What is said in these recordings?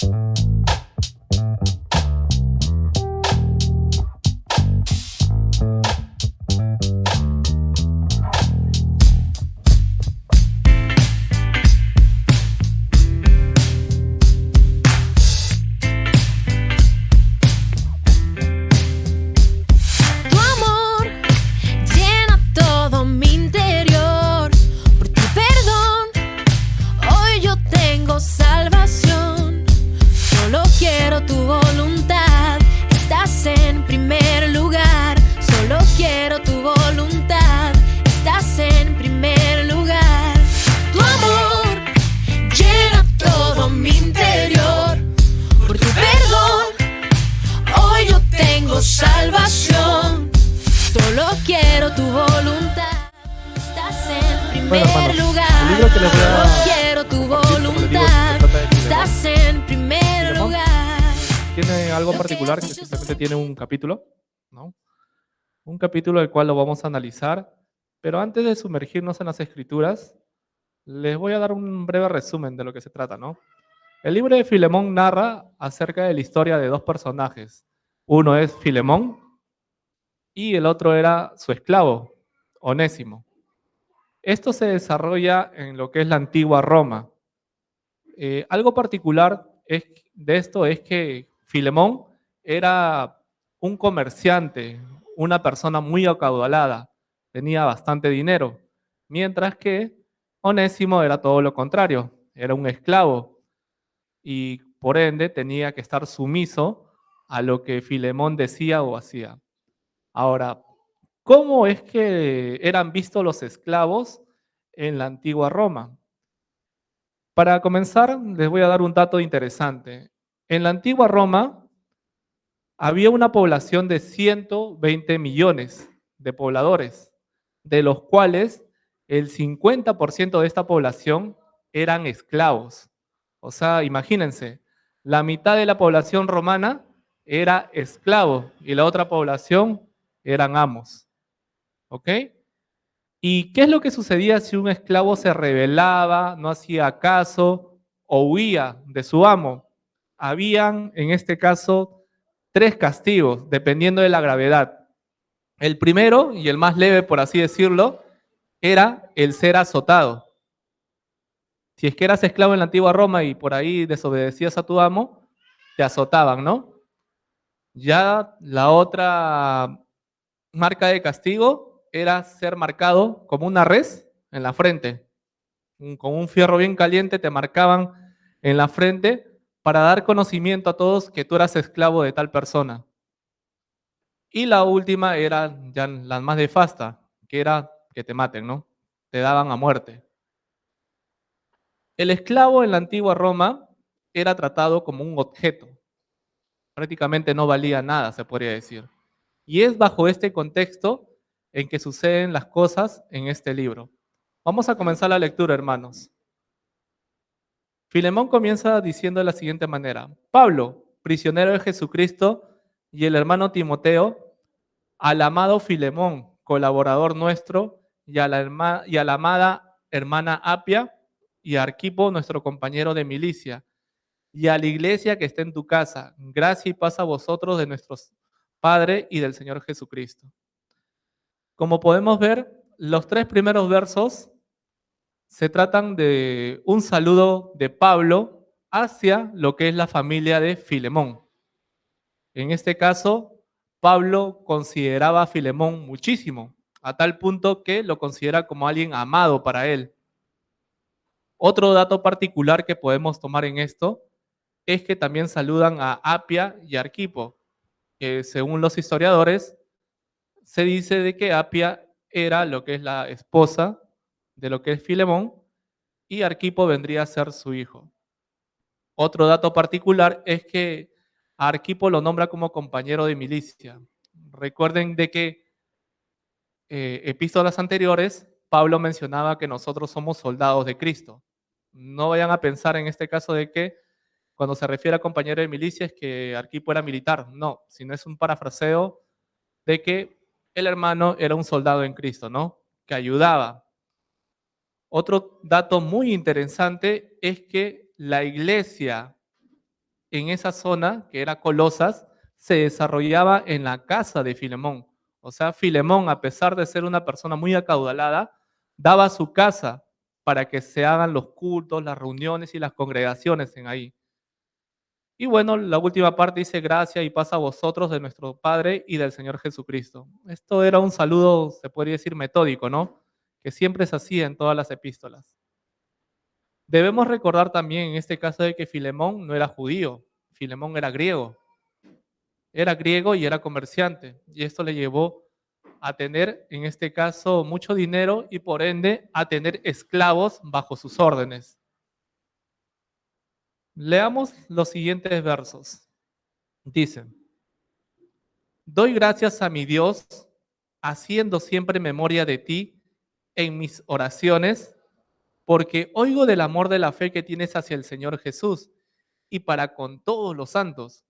Tu amor llena todo mi interior. Por tu perdón, hoy yo tengo salvación. Solo quiero tu voluntad. Estás en primer lugar. Solo quiero tu voluntad. Estás en primer lugar. Tu amor llena todo mi interior. Por tu perdón, hoy yo tengo salvación. Solo quiero tu voluntad. Estás en primer hermanos, lugar. el libro que les voy a Solo quiero tu compartir, como les digo, voluntad. se trata de Filemón. Estás en primer Filemón lugar. tiene algo particular que simplemente tiene un capítulo, ¿no? Un capítulo del cual lo vamos a analizar, pero antes de sumergirnos en las escrituras, les voy a dar un breve resumen de lo que se trata, ¿no? El libro de Filemón narra acerca de la historia de dos personajes. Uno es Filemón y el otro era su esclavo, Onésimo. Esto se desarrolla en lo que es la antigua Roma. Algo particular de esto es que Filemón era un comerciante, una persona muy acaudalada, tenía bastante dinero, mientras que Onésimo era todo lo contrario, era un esclavo y por ende tenía que estar sumiso a lo que Filemón decía o hacía. Ahora, ¿cómo es que eran vistos los esclavos en la antigua Roma? Para comenzar, les voy a dar un dato interesante. En la antigua Roma había una población de 120 millones de pobladores, de los cuales el 50% de esta población eran esclavos. O sea, imagínense, la mitad de la población romana era esclavo y la otra población eran amos. ¿Ok? ¿Y qué es lo que sucedía si un esclavo se rebelaba, no hacía caso o huía de su amo? Habían, en este caso, tres castigos, dependiendo de la gravedad. El primero, y el más leve, por así decirlo, era el ser azotado. Si es que eras esclavo en la antigua Roma y por ahí desobedecías a tu amo, te azotaban, ¿no? Ya la otra marca de castigo era ser marcado como una res en la frente. Con un fierro bien caliente te marcaban en la frente para dar conocimiento a todos que tú eras esclavo de tal persona. Y la última era ya la más nefasta, que era que te maten, ¿no? Te daban a muerte. El esclavo en la antigua Roma era tratado como un objeto. Prácticamente no valía nada, se podría decir. Y es bajo este contexto en que suceden las cosas en este libro. Vamos a comenzar la lectura, hermanos. Filemón comienza diciendo de la siguiente manera: Pablo, prisionero de Jesucristo, y el hermano Timoteo, al amado Filemón, colaborador nuestro, y a la amada hermana Apia, y a Arquipo, nuestro compañero de milicia, y a la iglesia que está en tu casa, gracia y paz a vosotros de nuestro Padre y del Señor Jesucristo. Como podemos ver, los tres primeros versos se tratan de un saludo de Pablo hacia lo que es la familia de Filemón. En este caso, Pablo consideraba a Filemón muchísimo, a tal punto que lo considera como alguien amado para él. Otro dato particular que podemos tomar en esto es que también saludan a Apia y Arquipo, que según los historiadores se dice de que Apia era lo que es la esposa de lo que es Filemón y Arquipo vendría a ser su hijo. Otro dato particular es que a Arquipo lo nombra como compañero de milicia. Recuerden de que epístolas anteriores Pablo mencionaba que nosotros somos soldados de Cristo. No vayan a pensar en este caso de que cuando se refiere a compañero de milicia es que Arquipo era militar. No, sino es un parafraseo de que el hermano era un soldado en Cristo, ¿no? Que ayudaba. Otro dato muy interesante es que la iglesia en esa zona, que era Colosas, se desarrollaba en la casa de Filemón. O sea, Filemón, a pesar de ser una persona muy acaudalada, daba su casa para que se hagan los cultos, las reuniones y las congregaciones en ahí. Y bueno, la última parte dice gracia y paz a vosotros de nuestro Padre y del Señor Jesucristo. Esto era un saludo, se podría decir, metódico, ¿no? Que siempre se hacía en todas las epístolas. Debemos recordar también en este caso de que Filemón no era judío, Filemón era griego. Era griego y era comerciante. Y esto le llevó a tener, en este caso, mucho dinero y por ende a tener esclavos bajo sus órdenes. Leamos los siguientes versos. Dicen, doy gracias a mi Dios, haciendo siempre memoria de ti en mis oraciones, porque oigo del amor de la fe que tienes hacia el Señor Jesús y para con todos los santos,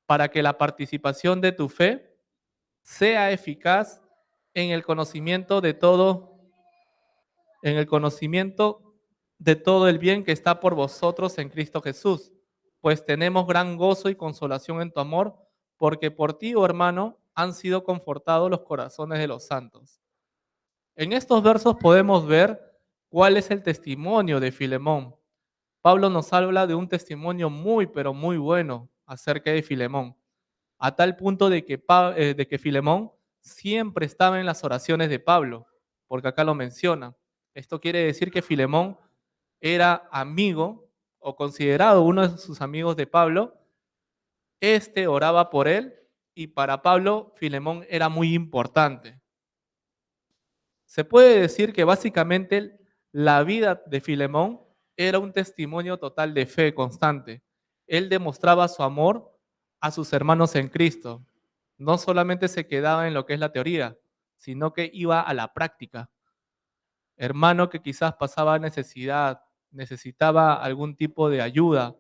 para que la participación de tu fe sea eficaz en el conocimiento de todo, en el conocimiento de todo el bien que está por vosotros en Cristo Jesús, pues tenemos gran gozo y consolación en tu amor, porque por ti, oh hermano, han sido confortados los corazones de los santos. En estos versos podemos ver cuál es el testimonio de Filemón. Pablo nos habla de un testimonio muy, pero muy bueno acerca de Filemón, a tal punto de que Filemón siempre estaba en las oraciones de Pablo, porque acá lo menciona. Esto quiere decir que Filemón era amigo o considerado uno de sus amigos de Pablo. Este oraba por él y para Pablo Filemón era muy importante. Se puede decir que básicamente la vida de Filemón era un testimonio total de fe constante. Él demostraba su amor a sus hermanos en Cristo. No solamente se quedaba en lo que es la teoría, sino que iba a la práctica. Hermano que quizás pasaba necesidad, necesitaba algún tipo de ayuda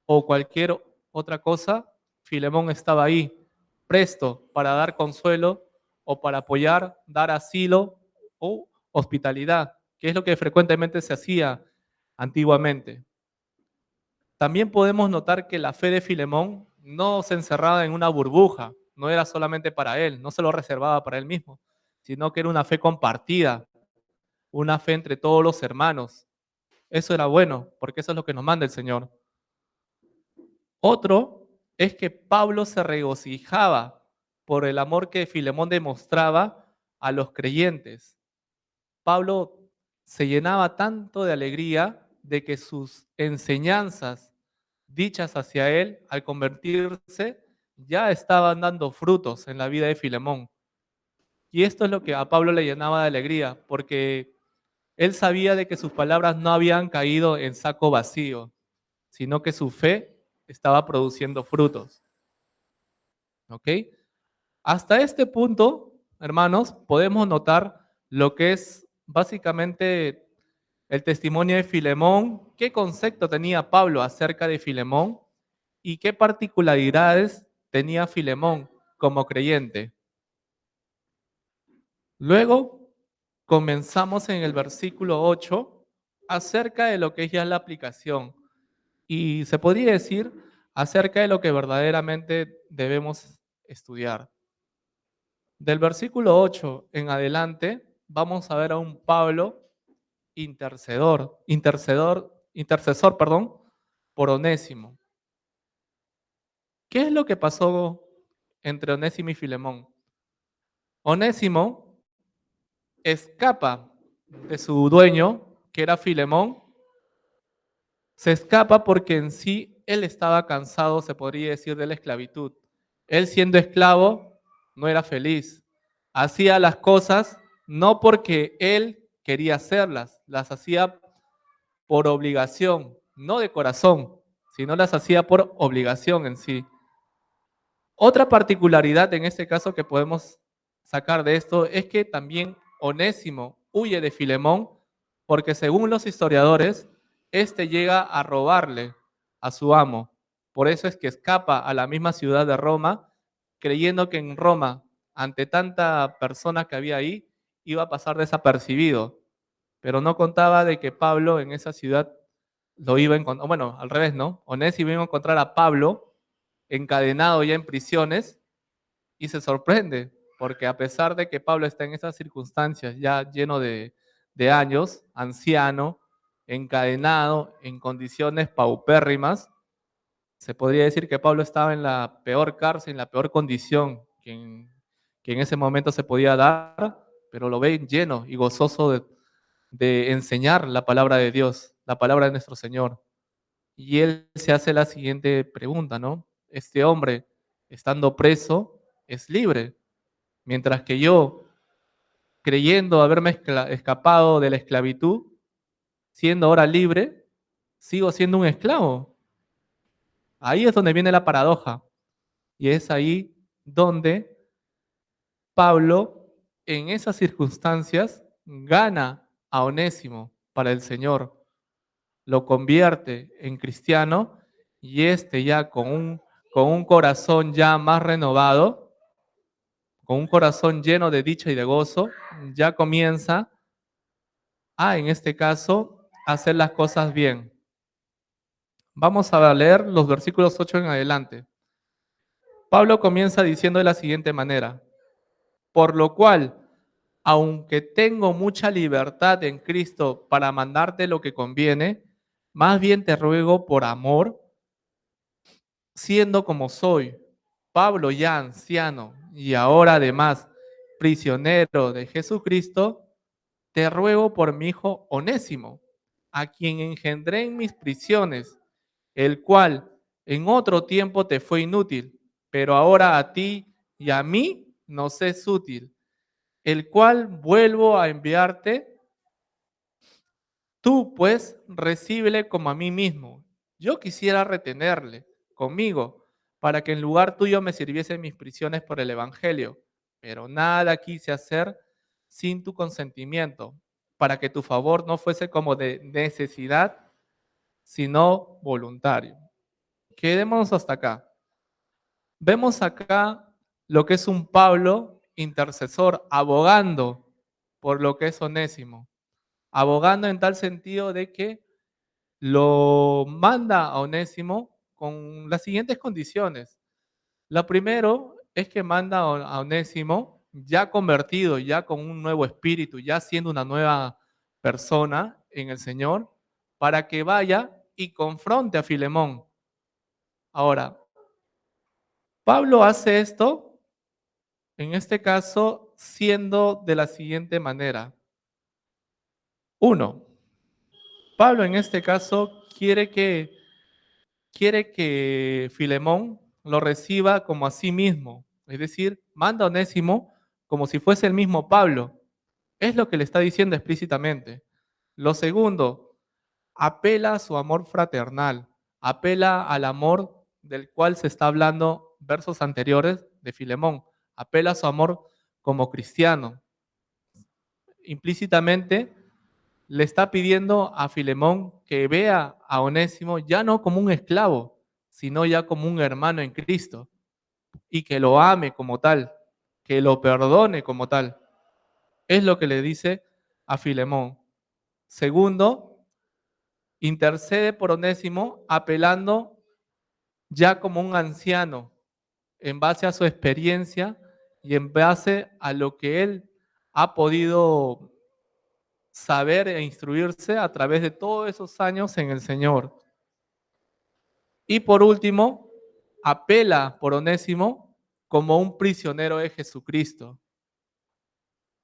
o cualquier otra cosa, Filemón estaba ahí, presto para dar consuelo o para apoyar, dar asilo o hospitalidad, que es lo que frecuentemente se hacía antiguamente. También podemos notar que la fe de Filemón no se encerraba en una burbuja, no era solamente para él, no se lo reservaba para él mismo, sino que era una fe compartida, una fe entre todos los hermanos. Eso era bueno, porque eso es lo que nos manda el Señor. Otro es que Pablo se regocijaba por el amor que Filemón demostraba a los creyentes. Pablo se llenaba tanto de alegría de que sus enseñanzas dichas hacia él al convertirse ya estaban dando frutos en la vida de Filemón. Y esto es lo que a Pablo le llenaba de alegría, porque él sabía de que sus palabras no habían caído en saco vacío, sino que su fe estaba produciendo frutos. ¿Ok? Hasta este punto, hermanos, podemos notar lo que es básicamente el testimonio de Filemón, qué concepto tenía Pablo acerca de Filemón y qué particularidades tenía Filemón como creyente. Luego comenzamos en el versículo 8 acerca de lo que es ya la aplicación. Y se podría decir acerca de lo que verdaderamente debemos estudiar. Del versículo 8 en adelante, vamos a ver a un Pablo intercesor, perdón, por Onésimo. ¿Qué es lo que pasó entre Onésimo y Filemón? Onésimo escapa de su dueño, que era Filemón. Se escapa porque en sí él estaba cansado, se podría decir, de la esclavitud. Él siendo esclavo no era feliz. Hacía las cosas no porque él quería hacerlas, las hacía por obligación, no de corazón, sino las hacía por obligación en sí. Otra particularidad en este caso que podemos sacar de esto es que también Onésimo huye de Filemón porque según los historiadores, este llega a robarle a su amo. Por eso es que escapa a la misma ciudad de Roma, creyendo que en Roma, ante tanta persona que había ahí, iba a pasar desapercibido. Pero no contaba de que Pablo en esa ciudad lo iba a encontrar, bueno, al revés, ¿no? Onésimo iba a encontrar a Pablo encadenado ya en prisiones y se sorprende, porque a pesar de que Pablo está en esas circunstancias ya lleno de años, anciano, encadenado, en condiciones paupérrimas, se podría decir que Pablo estaba en la peor cárcel, en la peor condición que en ese momento se podía dar, pero lo ven lleno y gozoso de enseñar la palabra de Dios, la palabra de nuestro Señor. Y él se hace la siguiente pregunta, ¿no? Este hombre, estando preso, es libre, mientras que yo, creyendo haberme escapado de la esclavitud, siendo ahora libre, sigo siendo un esclavo. Ahí es donde viene la paradoja. Y es ahí donde Pablo, en esas circunstancias, gana a Onésimo para el Señor, lo convierte en cristiano y este ya con un corazón ya más renovado, con un corazón lleno de dicha y de gozo, ya comienza a, en este caso, hacer las cosas bien. Vamos a leer los versículos 8 en adelante. Pablo comienza diciendo de la siguiente manera: por lo cual, aunque tengo mucha libertad en Cristo para mandarte lo que conviene, más bien te ruego por amor, siendo como soy, Pablo ya anciano y ahora además prisionero de Jesucristo, te ruego por mi hijo Onésimo, a quien engendré en mis prisiones, el cual en otro tiempo te fue inútil, pero ahora a ti y a mí nos es útil, el cual vuelvo a enviarte. Tú, pues, recíbele como a mí mismo. Yo quisiera retenerle conmigo, para que en lugar tuyo me sirviese en mis prisiones por el Evangelio, pero nada quise hacer sin tu consentimiento, para que tu favor no fuese como de necesidad, sino voluntario. Quedémonos hasta acá. Vemos acá lo que es un Pablo intercesor, abogando por lo que es Onésimo, abogando en tal sentido de que lo manda a Onésimo con las siguientes condiciones. La primero es que manda a Onésimo ya convertido, ya con un nuevo espíritu, ya siendo una nueva persona en el Señor, para que vaya y confronte a Filemón. Ahora, Pablo hace esto, en este caso, siendo de la siguiente manera. Uno, Pablo en este caso quiere que Filemón lo reciba como a sí mismo, es decir, manda a Onésimo como si fuese el mismo Pablo. Es lo que le está diciendo explícitamente. Lo segundo, apela a su amor fraternal, apela al amor del cual se está hablando versos anteriores de Filemón, apela a su amor como cristiano. Implícitamente le está pidiendo a Filemón que vea a Onésimo ya no como un esclavo, sino ya como un hermano en Cristo, y que lo ame como tal, que lo perdone como tal. Es lo que le dice a Filemón. Segundo, intercede por Onésimo apelando ya como un anciano, en base a su experiencia y en base a lo que él ha podido saber e instruirse a través de todos esos años en el Señor. Y por último, apela por Onésimo como un prisionero de Jesucristo.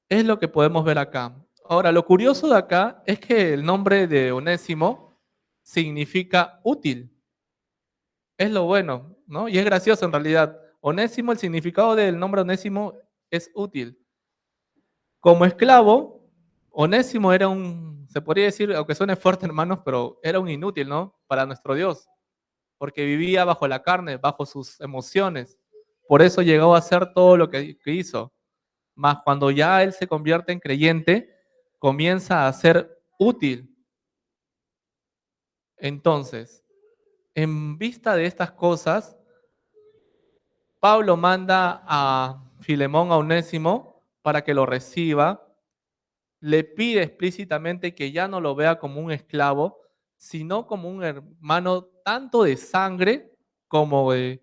Es lo que podemos ver acá. Ahora, lo curioso de acá es que el nombre de Onésimo significa útil. Es lo bueno, ¿no? Y es gracioso en realidad. Onésimo, el significado del nombre Onésimo es útil. Como esclavo, Onésimo era se podría decir, aunque suene fuerte, hermanos, pero era un inútil, ¿no? Para nuestro Dios, porque vivía bajo la carne, bajo sus emociones. Por eso llegó a hacer todo lo que hizo. Mas cuando ya él se convierte en creyente, comienza a ser útil. Entonces, en vista de estas cosas, Pablo manda a Filemón, a Onésimo, para que lo reciba. Le pide explícitamente que ya no lo vea como un esclavo, sino como un hermano tanto de sangre como de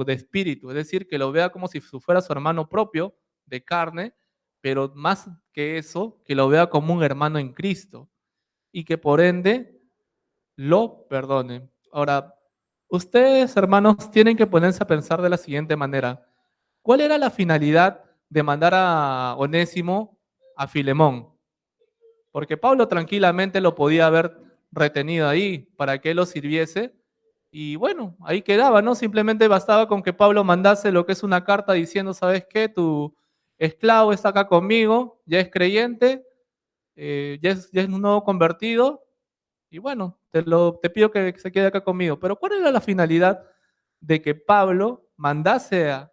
espíritu. Es decir, que lo vea como si fuera su hermano propio de carne, pero más que eso, que lo vea como un hermano en Cristo y que por ende lo perdone. Ahora, ustedes, hermanos, tienen que ponerse a pensar de la siguiente manera. ¿Cuál era la finalidad de mandar a Onésimo a Filemón? Porque Pablo tranquilamente lo podía haber retenido ahí para que él lo sirviese. Y bueno, ahí quedaba, ¿no? Simplemente bastaba con que Pablo mandase lo que es una carta diciendo, ¿sabes qué? Tu esclavo está acá conmigo, ya es creyente, ya es un nuevo convertido, y bueno, te pido que se quede acá conmigo. Pero ¿cuál era la finalidad de que Pablo mandase a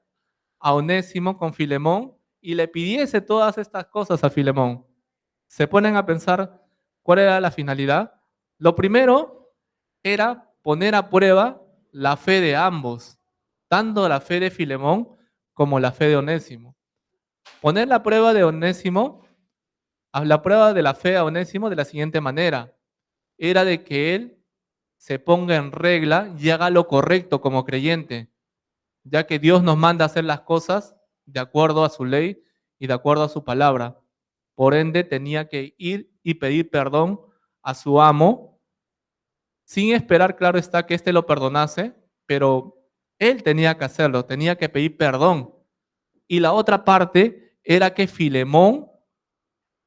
Onésimo con Filemón y le pidiese todas estas cosas a Filemón? Se ponen a pensar cuál era la finalidad. Lo primero era poner a prueba la fe de ambos, tanto la fe de Filemón como la fe de Onésimo. Poner la prueba de Onésimo, a la prueba de la fe a Onésimo de la siguiente manera: era de que él se ponga en regla y haga lo correcto como creyente, ya que Dios nos manda a hacer las cosas de acuerdo a su ley y de acuerdo a su palabra. Por ende, tenía que ir y pedir perdón a su amo, sin esperar, claro está, que éste lo perdonase, pero él tenía que hacerlo, tenía que pedir perdón. Y la otra parte era que Filemón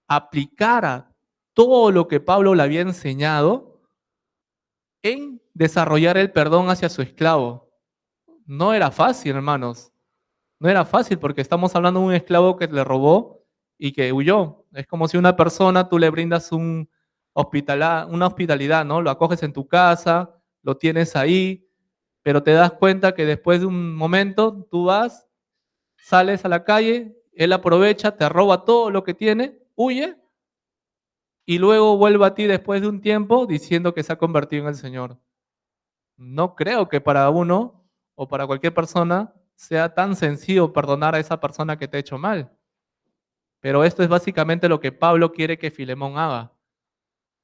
aplicara todo lo que Pablo le había enseñado en desarrollar el perdón hacia su esclavo. No era fácil, hermanos. No era fácil porque estamos hablando de un esclavo que le robó y que huyó. Es como si una persona tú le brindas una hospitalidad, ¿no? Lo acoges en tu casa, lo tienes ahí, pero te das cuenta que después de un momento tú vas, sales a la calle, él aprovecha, te roba todo lo que tiene, huye y luego vuelve a ti después de un tiempo diciendo que se ha convertido en el Señor. No creo que para uno o para cualquier persona sea tan sencillo perdonar a esa persona que te ha hecho mal. Pero esto es básicamente lo que Pablo quiere que Filemón haga.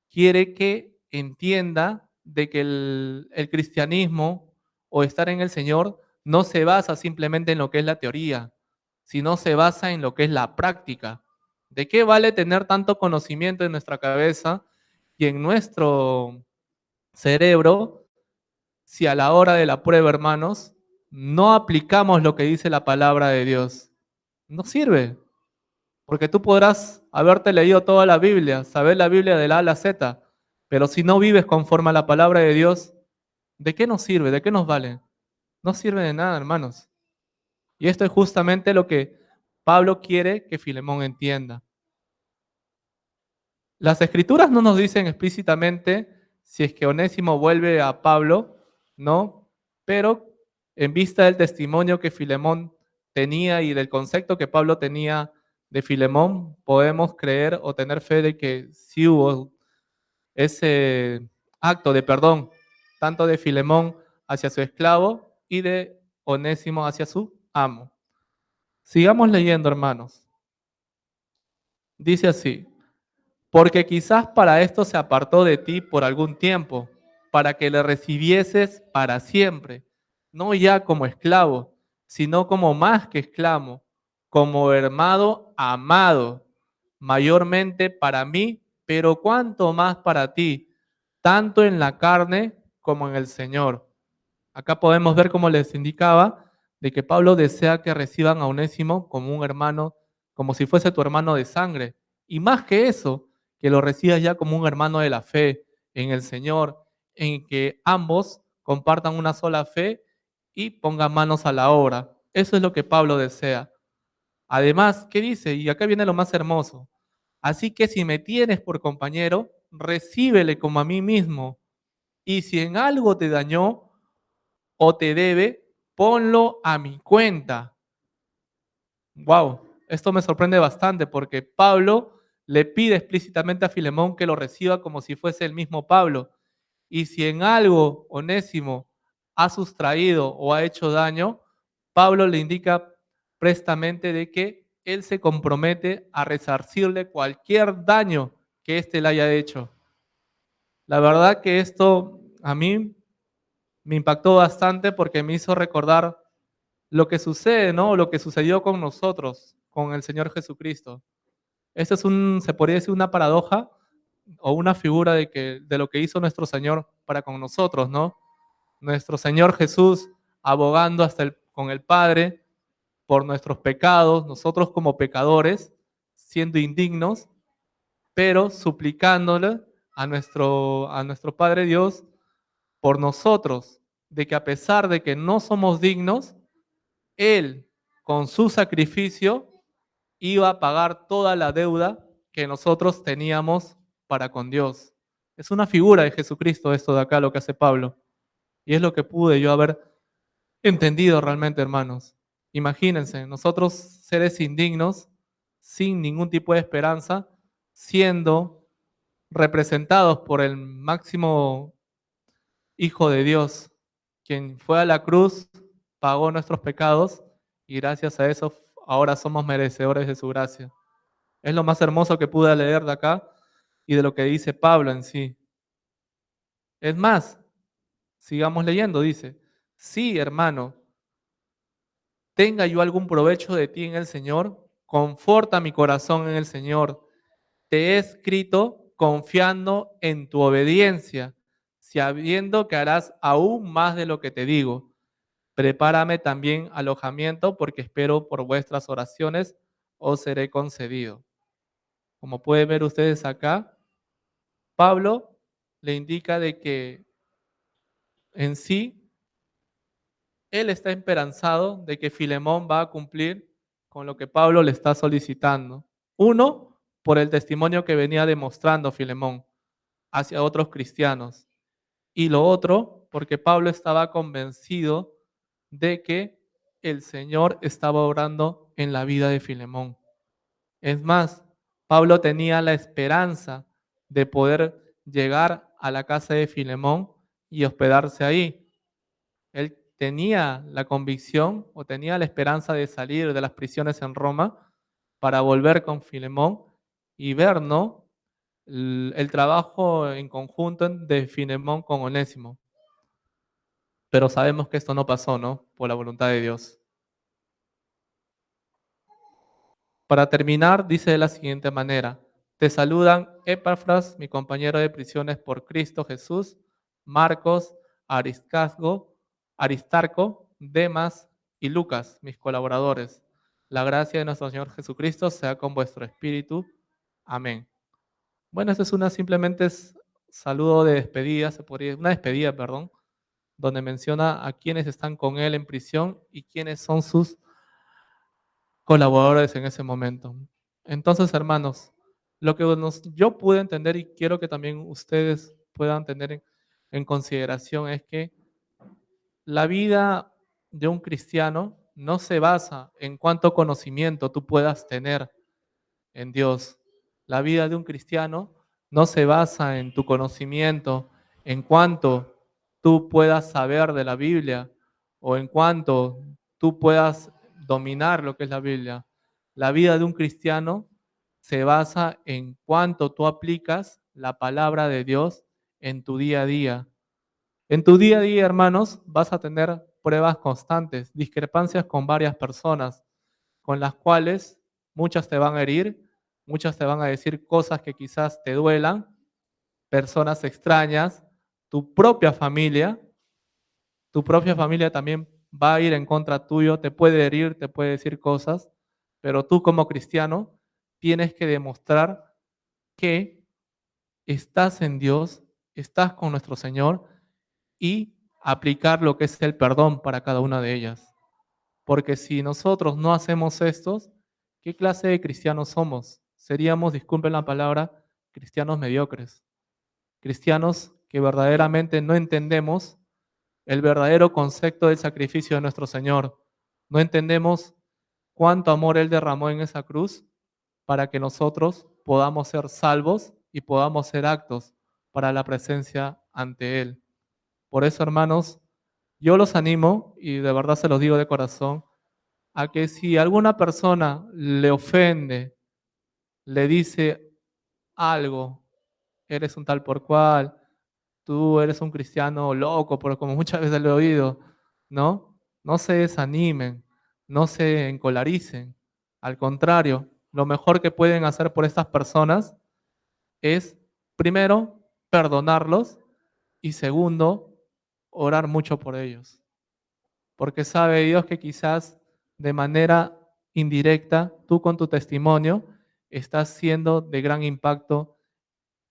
Quiere que entienda de que el cristianismo o estar en el Señor no se basa simplemente en lo que es la teoría, sino se basa en lo que es la práctica. ¿De qué vale tener tanto conocimiento en nuestra cabeza y en nuestro cerebro si a la hora de la prueba, hermanos, no aplicamos lo que dice la palabra de Dios? No sirve, porque tú podrás haberte leído toda la Biblia, saber la Biblia de la A a la Z, pero si no vives conforme a la palabra de Dios, ¿de qué nos sirve? ¿De qué nos vale? No sirve de nada, hermanos. Y esto es justamente lo que Pablo quiere que Filemón entienda. Las escrituras no nos dicen explícitamente si es que Onésimo vuelve a Pablo, ¿no? Pero en vista del testimonio que Filemón tenía y del concepto que Pablo tenía de Filemón, podemos creer o tener fe de que sí hubo ese acto de perdón, tanto de Filemón hacia su esclavo y de Onésimo hacia su amo. Sigamos leyendo, hermanos. Dice así: porque quizás para esto se apartó de ti por algún tiempo, para que le recibieses para siempre, no ya como esclavo, sino como más que esclavo, como hermano amado, mayormente para mí, pero cuanto más para ti, tanto en la carne como en el Señor. Acá podemos ver, como les indicaba, de que Pablo desea que reciban a Onésimo como un hermano, como si fuese tu hermano de sangre. Y más que eso, que lo recibas ya como un hermano de la fe en el Señor, en que ambos compartan una sola fe y pongan manos a la obra. Eso es lo que Pablo desea. Además, ¿qué dice? Y acá viene lo más hermoso. Así que si me tienes por compañero, recíbele como a mí mismo. Y si en algo te dañó o te debe, ponlo a mi cuenta. Wow, esto me sorprende bastante porque Pablo le pide explícitamente a Filemón que lo reciba como si fuese el mismo Pablo. Y si en algo Onésimo ha sustraído o ha hecho daño, Pablo le indica prestamente de que él se compromete a resarcirle cualquier daño que éste le haya hecho. La verdad que esto a mí me impactó bastante porque me hizo recordar lo que sucede, ¿no? Lo que sucedió con nosotros, con el Señor Jesucristo. Esto es se podría decir una paradoja o una figura de lo que hizo nuestro Señor para con nosotros, ¿no? Nuestro Señor Jesús abogando con el Padre por nuestros pecados, nosotros como pecadores, siendo indignos, pero suplicándole a nuestro Padre Dios por nosotros, de que a pesar de que no somos dignos, Él, con su sacrificio, iba a pagar toda la deuda que nosotros teníamos para con Dios. Es una figura de Jesucristo esto de acá, lo que hace Pablo. Y es lo que pude yo haber entendido realmente, hermanos. Imagínense, nosotros seres indignos, sin ningún tipo de esperanza, siendo representados por el máximo Hijo de Dios, quien fue a la cruz, pagó nuestros pecados y gracias a eso ahora somos merecedores de su gracia. Es lo más hermoso que pude leer de acá y de lo que dice Pablo en sí. Es más, sigamos leyendo, dice, sí, hermano, tenga yo algún provecho de ti en el Señor, conforta mi corazón en el Señor. Te he escrito confiando en tu obediencia, sabiendo que harás aún más de lo que te digo. Prepárame también alojamiento porque espero por vuestras oraciones os seré concedido. Como pueden ver ustedes acá, Pablo le indica de que en sí él está esperanzado de que Filemón va a cumplir con lo que Pablo le está solicitando. Uno, por el testimonio que venía demostrando Filemón hacia otros cristianos. Y lo otro, porque Pablo estaba convencido de que el Señor estaba obrando en la vida de Filemón. Es más, Pablo tenía la esperanza de poder llegar a la casa de Filemón y hospedarse ahí. Él tenía la convicción o tenía la esperanza de salir de las prisiones en Roma para volver con Filemón y ver, ¿no?, el trabajo en conjunto de Filemón con Onésimo. Pero sabemos que esto no pasó, ¿no? Por la voluntad de Dios. Para terminar, dice de la siguiente manera: te saludan Epafras, mi compañero de prisiones por Cristo Jesús, Marcos, Aristarco, Demas y Lucas, mis colaboradores. La gracia de nuestro Señor Jesucristo sea con vuestro espíritu. Amén. Bueno, esto es saludo de despedida, una despedida, perdón, donde menciona a quienes están con él en prisión y quiénes son sus colaboradores en ese momento. Entonces, hermanos, lo que yo pude entender y quiero que también ustedes puedan tener en consideración es que la vida de un cristiano no se basa en cuánto conocimiento tú puedas tener en Dios. La vida de un cristiano no se basa en tu conocimiento, en cuánto tú puedas saber de la Biblia o en cuánto tú puedas dominar lo que es la Biblia. La vida de un cristiano se basa en cuánto tú aplicas la palabra de Dios en tu día a día. En tu día a día, hermanos, vas a tener pruebas constantes, discrepancias con varias personas, con las cuales muchas te van a herir, muchas te van a decir cosas que quizás te duelan, personas extrañas, tu propia familia, tu propia familia también va a ir en contra tuyo, te puede herir, te puede decir cosas, pero tú como cristiano tienes que demostrar que estás en Dios, estás con nuestro Señor y aplicar lo que es el perdón para cada una de ellas. Porque si nosotros no hacemos estos, ¿qué clase de cristianos somos? Seríamos, disculpen la palabra, cristianos mediocres. Cristianos que verdaderamente no entendemos el verdadero concepto del sacrificio de nuestro Señor. No entendemos cuánto amor Él derramó en esa cruz para que nosotros podamos ser salvos y podamos ser actos para la presencia ante Él. Por eso, hermanos, yo los animo, y de verdad se los digo de corazón, a que si alguna persona le ofende, le dice algo, eres un tal por cual, tú eres un cristiano loco, pero como muchas veces lo he oído, ¿no? No se desanimen, no se encolaricen. Al contrario, lo mejor que pueden hacer por estas personas es, primero, perdonarlos y segundo, orar mucho por ellos. Porque sabe Dios que quizás de manera indirecta, tú con tu testimonio, estás siendo de gran impacto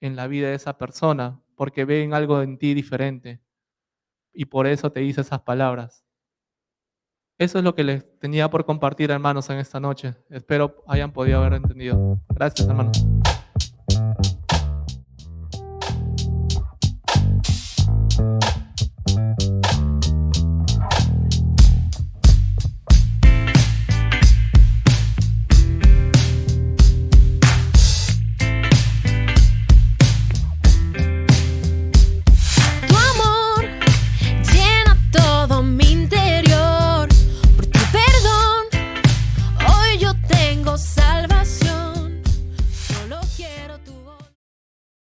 en la vida de esa persona, porque ven algo en ti diferente y por eso te dice esas palabras. Eso es lo que les tenía por compartir, hermanos, en esta noche. Espero hayan podido haber entendido. Gracias, hermanos.